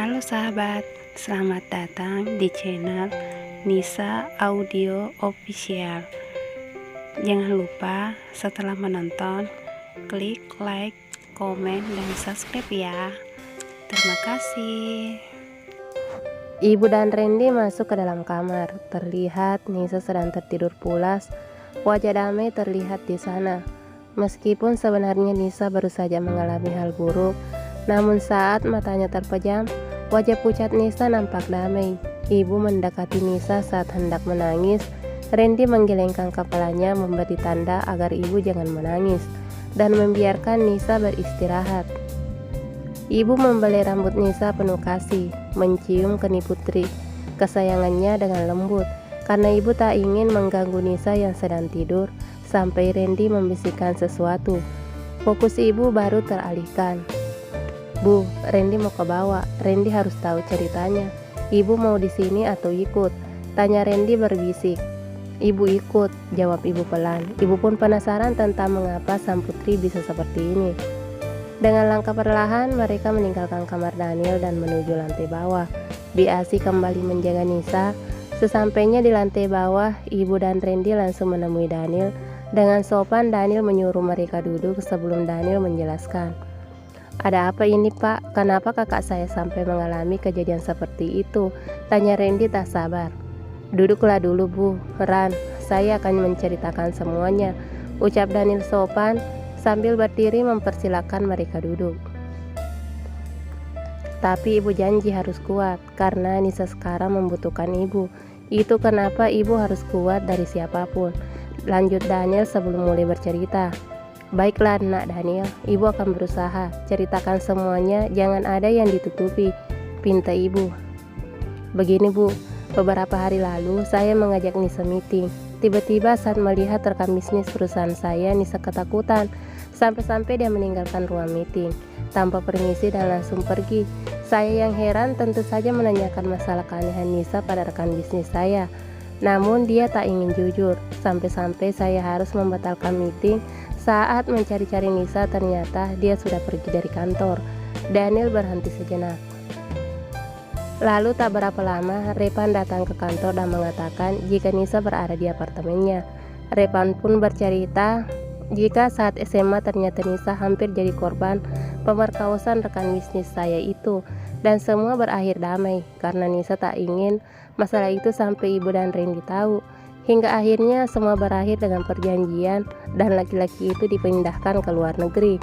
Halo sahabat, selamat datang di channel Nisa Audio Official. Jangan lupa setelah menonton, klik like, komen, dan subscribe ya. Terima kasih. Ibu dan Randy masuk ke dalam kamar. Terlihat Nisa sedang tertidur pulas. Wajah damai terlihat di sana. Meskipun sebenarnya Nisa baru saja mengalami hal buruk, namun saat matanya terpejam, wajah pucat Nisa nampak damai. Ibu mendekati Nisa saat hendak menangis. Randy menggelengkan kepalanya memberi tanda agar ibu jangan menangis dan membiarkan Nisa beristirahat. Ibu membelai rambut Nisa penuh kasih, mencium keni putri kesayangannya dengan lembut, karena ibu tak ingin mengganggu Nisa yang sedang tidur. Sampai Randy membisikkan sesuatu, fokus ibu baru teralihkan. Bu, Randy mau ke bawah. Randy harus tahu ceritanya. Ibu mau di sini atau ikut? Tanya Randy berbisik. Ibu ikut, jawab ibu pelan. Ibu pun penasaran tentang mengapa sang putri bisa seperti ini. Dengan langkah perlahan mereka meninggalkan kamar Daniel dan menuju lantai bawah. Biasi kembali menjaga Nisa. Sesampainya di lantai bawah, ibu dan Randy langsung menemui Daniel. Dengan sopan Daniel menyuruh mereka duduk sebelum Daniel menjelaskan. Ada apa ini Pak? Kenapa kakak saya sampai mengalami kejadian seperti itu? Tanya Randy tak sabar. Duduklah dulu Bu, Ran, saya akan menceritakan semuanya, ucap Daniel sopan sambil berdiri mempersilahkan mereka duduk. Tapi ibu janji harus kuat, karena Nisa sekarang membutuhkan ibu. Itu kenapa ibu harus kuat dari siapapun, lanjut Daniel sebelum mulai bercerita. Baiklah nak Daniel, ibu akan berusaha. Ceritakan semuanya, jangan ada yang ditutupi, pinta ibu. Begini Bu, beberapa hari lalu saya mengajak Nisa meeting. Tiba-tiba saat melihat rekan bisnis perusahaan saya, Nisa ketakutan. Sampai-sampai dia meninggalkan ruang meeting tanpa permisi dan langsung pergi. Saya yang heran tentu saja menanyakan masalah keanehan Nisa pada rekan bisnis saya. Namun dia tak ingin jujur. Sampai-sampai saya harus membatalkan meeting. Saat mencari-cari Nisa, ternyata dia sudah pergi dari kantor. Daniel berhenti sejenak. Lalu tak berapa lama, Repan datang ke kantor dan mengatakan jika Nisa berada di apartemennya. Repan pun bercerita jika saat SMA ternyata Nisa hampir jadi korban pemerkosaan rekan bisnis saya itu. Dan semua berakhir damai karena Nisa tak ingin masalah itu sampai ibu dan Randy tahu. Hingga akhirnya semua berakhir dengan perjanjian dan laki-laki itu dipindahkan ke luar negeri.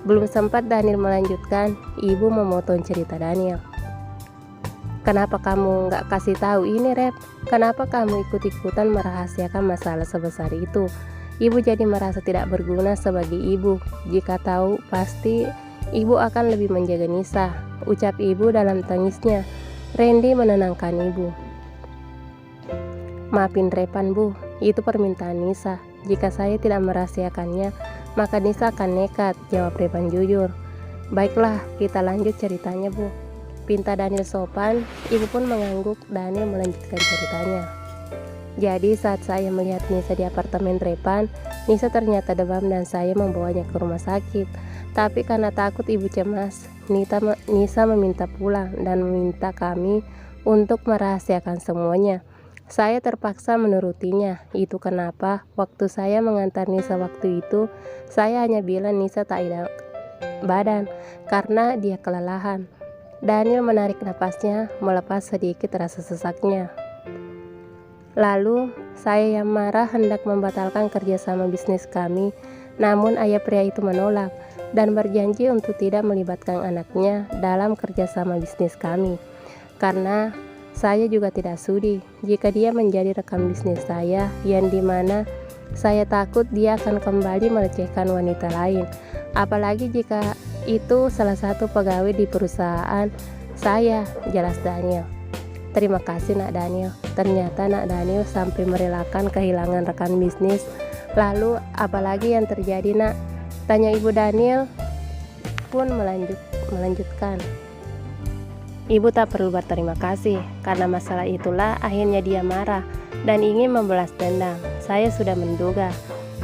Belum sempat Daniel melanjutkan, ibu memotong cerita Daniel. Kenapa kamu nggak kasih tahu ini Rep? Kenapa kamu ikut-ikutan merahasiakan masalah sebesar itu? Ibu jadi merasa tidak berguna sebagai ibu. Jika tahu pasti ibu akan lebih menjaga Nisa, ucap ibu dalam tangisnya. Randy menenangkan ibu. Maafin Repan Bu, itu permintaan Nisa. Jika saya tidak merahasiakannya, maka Nisa akan nekat, jawab Repan jujur. Baiklah, kita lanjut ceritanya Bu, pinta Daniel sopan. Ibu pun mengangguk. Daniel melanjutkan ceritanya. Jadi saat saya melihat Nisa di apartemen Repan, Nisa ternyata demam dan saya membawanya ke rumah sakit. Tapi karena takut ibu cemas, Nisa meminta pulang dan meminta kami untuk merahasiakan semuanya. Saya terpaksa menurutinya. Itu kenapa waktu saya mengantar Nisa waktu itu, saya hanya bilang Nisa tak enak badan karena dia kelelahan. Daniel menarik napasnya, melepas sedikit rasa sesaknya. Lalu saya yang marah hendak membatalkan kerjasama bisnis kami, namun ayah pria itu menolak dan berjanji untuk tidak melibatkan anaknya dalam kerjasama bisnis kami. Karena saya juga tidak sudi jika dia menjadi rekan bisnis saya, yang dimana saya takut dia akan kembali melecehkan wanita lain, apalagi jika itu salah satu pegawai di perusahaan saya, jelas Daniel. Terima kasih Nak Daniel. Ternyata Nak Daniel sampai merelakan kehilangan rekan bisnis. Lalu apalagi yang terjadi Nak? Tanya ibu. Daniel pun melanjutkan. Ibu tak perlu berterima kasih, karena masalah itulah akhirnya dia marah dan ingin membalas dendam. Saya sudah menduga.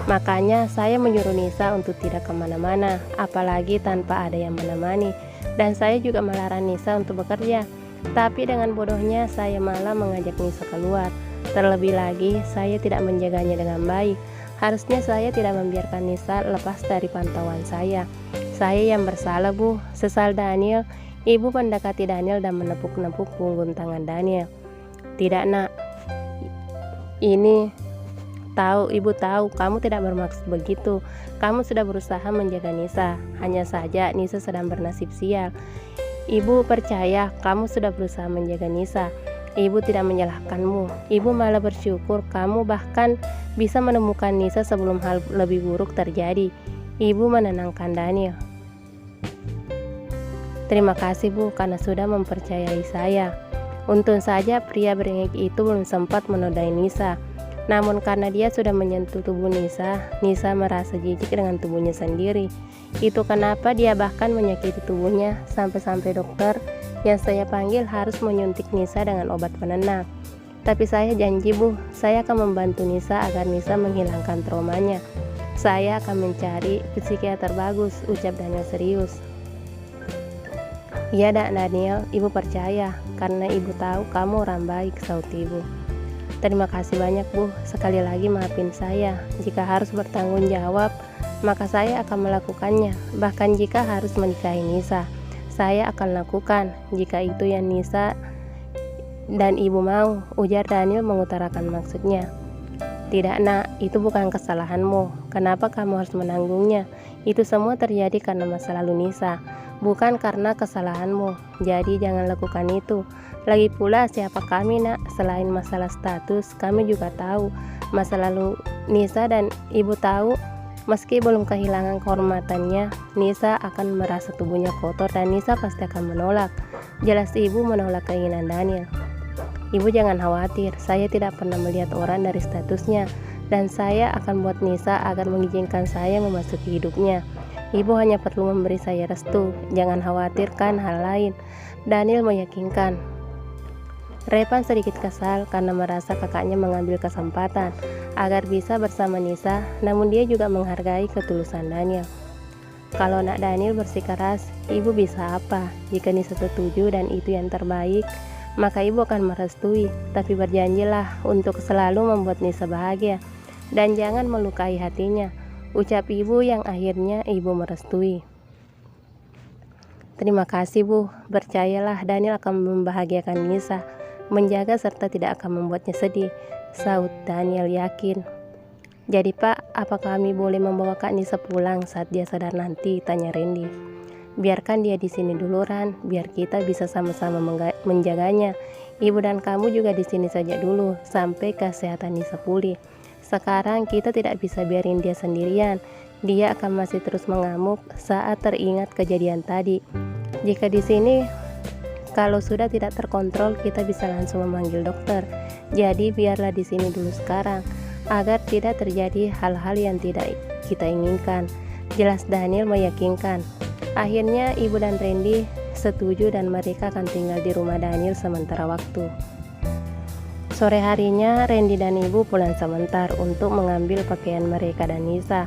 Makanya saya menyuruh Nisa untuk tidak kemana-mana, apalagi tanpa ada yang menemani. Dan saya juga melarang Nisa untuk bekerja. Tapi dengan bodohnya saya malah mengajak Nisa keluar. Terlebih lagi, saya tidak menjaganya dengan baik. Harusnya saya tidak membiarkan Nisa lepas dari pantauan saya. Saya yang bersalah, Bu, sesal Daniel. Ibu mendekati Daniel dan menepuk-nepuk punggung tangan Daniel. Tidak, Nak. Ibu tahu kamu tidak bermaksud begitu. Kamu sudah berusaha menjaga Nisa. Hanya saja Nisa sedang bernasib sial. Ibu percaya kamu sudah berusaha menjaga Nisa. Ibu tidak menyalahkanmu. Ibu malah bersyukur kamu bahkan bisa menemukan Nisa sebelum hal lebih buruk terjadi. Ibu menenangkan Daniel. Terima kasih, Bu, karena sudah mempercayai saya. Untung saja pria beringik itu belum sempat menodai Nisa. Namun karena dia sudah menyentuh tubuh Nisa, Nisa merasa jijik dengan tubuhnya sendiri. Itu kenapa dia bahkan menyakiti tubuhnya, sampai-sampai dokter yang saya panggil harus menyuntik Nisa dengan obat penenang. Tapi saya janji, Bu, saya akan membantu Nisa agar Nisa menghilangkan traumanya. Saya akan mencari psikiater bagus, ucap Daniel serius. Iya, Daniel, Ibu percaya, karena Ibu tahu kamu orang baik, saut Ibu. Terima kasih banyak, Bu. Sekali lagi maafin saya. Jika harus bertanggung jawab, maka saya akan melakukannya. Bahkan jika harus menikahi Nisa, saya akan lakukan. Jika itu yang Nisa dan Ibu mau, ujar Daniel mengutarakan maksudnya. Tidak, Nak, itu bukan kesalahanmu. Kenapa kamu harus menanggungnya? Itu semua terjadi karena masa lalu Nisa, bukan karena kesalahanmu. Jadi jangan lakukan itu. Lagi pula siapa kami, Nak? Selain masalah status, kami juga tahu masa lalu Nisa dan Ibu tahu meski belum kehilangan kehormatannya, Nisa akan merasa tubuhnya kotor dan Nisa pasti akan menolak. Jelas Ibu menolak keinginan Daniel. Ibu jangan khawatir, saya tidak pernah melihat orang dari statusnya dan saya akan buat Nisa agar mengizinkan saya memasuki hidupnya. Ibu hanya perlu memberi saya restu, jangan khawatirkan hal lain. Daniel meyakinkan. Repan sedikit kesal karena merasa kakaknya mengambil kesempatan agar bisa bersama Nisa, namun dia juga menghargai ketulusan Daniel. Kalau Nak Daniel bersikeras, Ibu bisa apa? Jika Nisa setuju dan itu yang terbaik, maka Ibu akan merestui, tapi berjanjilah untuk selalu membuat Nisa bahagia dan jangan melukai hatinya, ucap Ibu yang akhirnya Ibu merestui. Terima kasih, Bu. Percayalah Daniel akan membahagiakan Nisa, menjaga serta tidak akan membuatnya sedih, saut Daniel yakin. Jadi, Pak, apa kami boleh membawa Kak Nisa pulang saat dia sadar nanti? Tanya Randy. Biarkan dia di sini dulu, Ran, biar kita bisa sama-sama menjaganya. Ibu dan kamu juga di sini saja dulu sampai kesehatan Nisa pulih. Sekarang kita tidak bisa biarin dia sendirian. Dia akan masih terus mengamuk saat teringat kejadian tadi. Jika di sini kalau sudah tidak terkontrol, kita bisa langsung memanggil dokter. Jadi biarlah di sini dulu sekarang, agar tidak terjadi hal-hal yang tidak kita inginkan. Jelas Daniel meyakinkan. Akhirnya Ibu dan Randy setuju dan mereka akan tinggal di rumah Daniel sementara waktu. Sore harinya Randy dan Ibu pulang sebentar untuk mengambil pakaian mereka dan Nisa.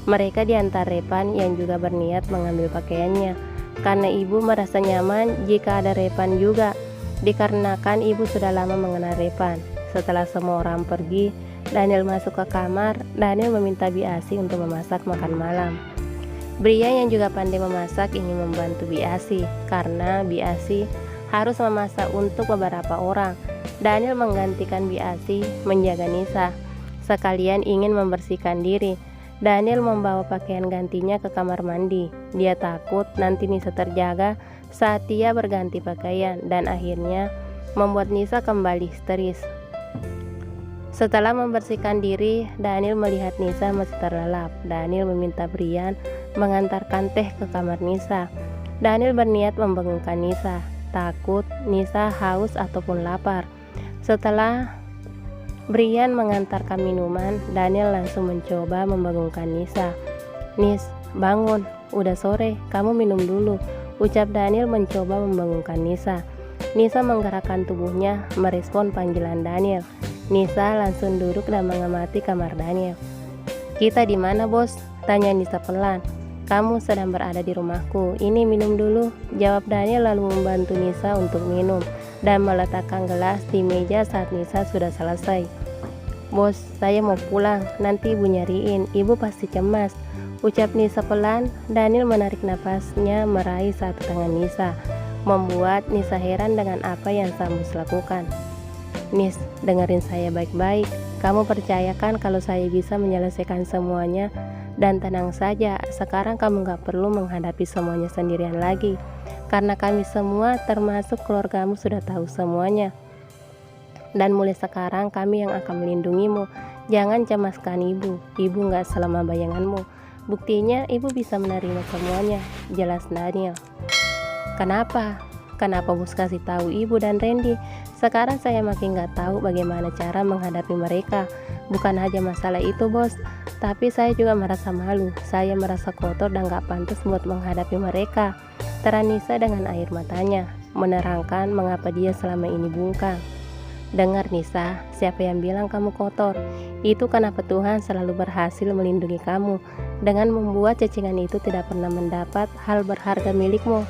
Mereka diantar Repan yang juga berniat mengambil pakaiannya. Karena Ibu merasa nyaman jika ada Repan juga, dikarenakan Ibu sudah lama mengenal Repan. Setelah semua orang pergi, Daniel masuk ke kamar. Daniel meminta Biasi untuk memasak makan malam. Brian yang juga pandai memasak ingin membantu Biasi, karena Biasi harus memasak untuk beberapa orang. Daniel menggantikan Biasi menjaga Nisa, sekalian ingin membersihkan diri. Daniel membawa pakaian gantinya ke kamar mandi. Dia takut nanti Nisa terjaga saat dia berganti pakaian dan akhirnya membuat Nisa kembali histeris. Setelah membersihkan diri, Daniel melihat Nisa masih terlelap. Daniel meminta Brian mengantarkan teh ke kamar Nisa. Daniel berniat membangunkan Nisa, takut Nisa haus ataupun lapar. Setelah Brian mengantarkan minuman, Daniel langsung mencoba membangunkan Nisa. Nis, bangun, udah sore, kamu minum dulu, ucap Daniel mencoba membangunkan Nisa. Nisa menggerakkan tubuhnya merespon panggilan Daniel. Nisa langsung duduk dan mengamati kamar Daniel. Kita di mana, Bos? Tanya Nisa pelan. Kamu sedang berada di rumahku, ini minum dulu, jawab Daniel lalu membantu Nisa untuk minum dan meletakkan gelas di meja saat Nisa sudah selesai. Bos, saya mau pulang, nanti ibu nyariin, ibu pasti cemas, ucap Nisa pelan. Daniel menarik napasnya meraih satu tangan Nisa, membuat Nisa heran dengan apa yang sang bos lakukan. Nis, dengerin saya baik-baik, kamu percayakan kalau saya bisa menyelesaikan semuanya. Dan tenang saja, sekarang kamu gak perlu menghadapi semuanya sendirian lagi, karena kami semua termasuk keluargamu sudah tahu semuanya. Dan mulai sekarang kami yang akan melindungimu. Jangan cemaskan ibu gak selama bayanganmu. Buktinya ibu bisa menerima semuanya, jelas Daniel. Kenapa bos kasih tahu ibu dan Randy? Sekarang saya makin gak tahu bagaimana cara menghadapi mereka. Bukan aja masalah itu bos, tapi saya juga merasa malu. Saya merasa kotor dan gak pantas buat menghadapi mereka, terang Nisa dengan air matanya, menerangkan mengapa dia selama ini bungkam. Dengar Nisa, siapa yang bilang kamu kotor? Itu kenapa Tuhan selalu berhasil melindungi kamu dengan membuat cacingan itu tidak pernah mendapat hal berharga milikmu.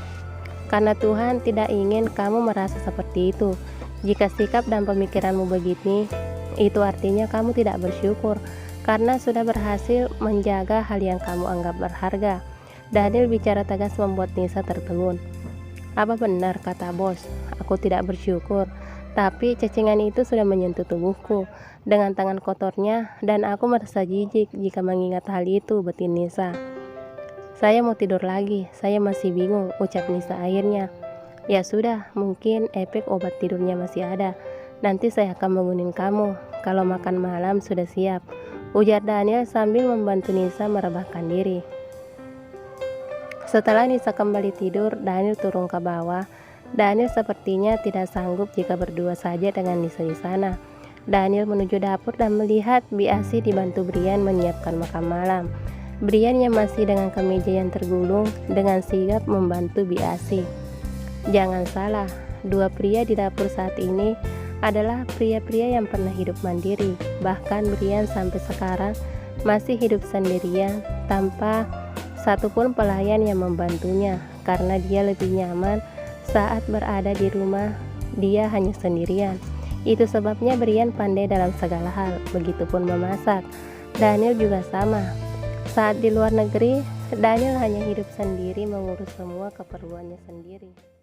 Karena Tuhan tidak ingin kamu merasa seperti itu. Jika sikap dan pemikiranmu begini, itu artinya kamu tidak bersyukur karena sudah berhasil menjaga hal yang kamu anggap berharga. Daniel bicara tegas membuat Nisa tertegun. Apa benar kata bos, aku tidak bersyukur, tapi cacingan itu sudah menyentuh tubuhku dengan tangan kotornya dan aku merasa jijik jika mengingat hal itu, betin Nisa. Saya mau tidur lagi, saya masih bingung, ucap Nisa akhirnya. Ya sudah, mungkin efek obat tidurnya masih ada. Nanti saya akan bangunin kamu kalau makan malam sudah siap, ujar Daniel sambil membantu Nisa merebahkan diri. Setelah Nisa kembali tidur, Daniel turun ke bawah. Daniel sepertinya tidak sanggup jika berdua saja dengan Nisa di sana. Daniel menuju dapur dan melihat Biasi dibantu Brian menyiapkan makan malam. Brian yang masih dengan kemeja yang tergulung dengan sigap membantu Biasi. Jangan salah, dua pria di dapur saat ini adalah pria-pria yang pernah hidup mandiri. Bahkan Brian sampai sekarang masih hidup sendirian tanpa satupun pelayan yang membantunya, karena dia lebih nyaman saat berada di rumah dia hanya sendirian. Itu sebabnya Brian pandai dalam segala hal, begitupun memasak. Daniel juga sama. Saat di luar negeri, Daniel hanya hidup sendiri mengurus semua keperluannya sendiri.